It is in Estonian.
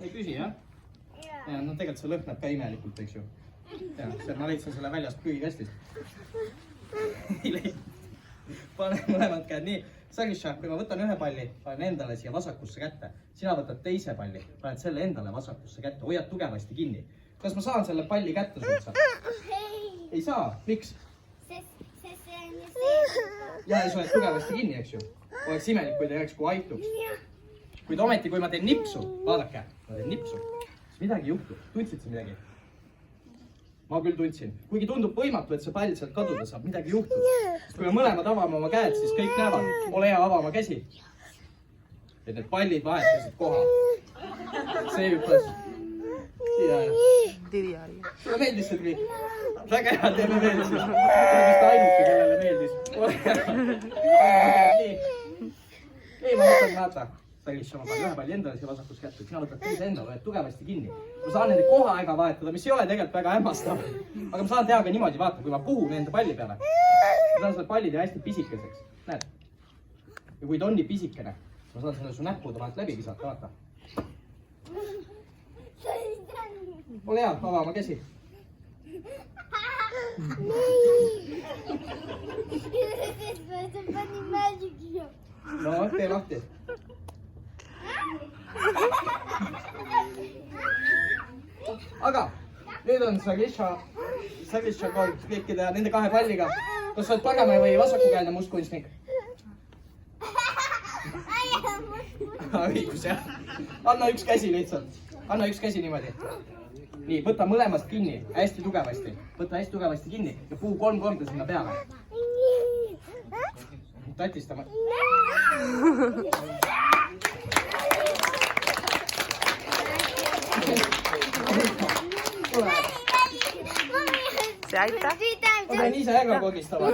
ei püsi, jah? Ja, no tegelikult see lõhnab ka imelikult, eks ju. Ja, ma leidsin selle väljast prügikastist. Pane mõlemad käed nii. Sagisha, kui ma võtan ühe palli, panen endale siia vasakusse kätte. Sina võtad teise palli, paned selle endale vasakusse kätte. Hoiad tugevasti kinni. Kas ma saan selle palli kätte suutsa? Ei saa. Miks? Ja ei soed tugevasti kinni, eks ju. Oleks imelik, kui ta jääks kui aituks. Kuid ometi, kui ma teen nipsu, vaadake, ma teen nipsu, siis midagi juhtub. Tundsid sa midagi? Ma küll tundsin. Kuigi tundub võimatu, et see pall sealt kaduda saab, midagi juhtub. Kui me mõlemad avame oma käed, siis kõik näevad. Ole hea, ava oma käsi. Et need pallid vahetasid koha. See hüppas. Sulle meeldis see tuli? Väga hea, teeme veel siis. See on vist ainuke, kellele meeldis. Ei, ma võtan vaata. Sagisha, ma panen ühe palli endale siia vasakus kätte. Sina võtad teise endale, hoiad tugevasti kinni. Ma saan nende koha aega vahetada, mis ei ole tegelikult väga hämmastav. Aga ma saan teha ka niimoodi, vaata, kui ma puhun enda palli peale. Ma saan selle palli teha hästi pisikeseks. Näed? Ja kui ta on nii pisikene, ma saan selle su näppude vahelt läbi visata, vaata. Ole hea, ava oma käsi. No, tee lahti. Aga nüüd on Sagisha kord kõikide nende kahe palliga. Kas sa oled parema või vasakukäelne mustkunstnik? Õigus, jah. Anna üks käsi lihtsalt. Anna üks käsi niimoodi. Nii, võta mõlemast kinni, hästi tugevasti. Võta hästi tugevasti kinni ja puu 3 korda sinna peale. Tatistama. See aitäh. Ma pean ise äga kogistama.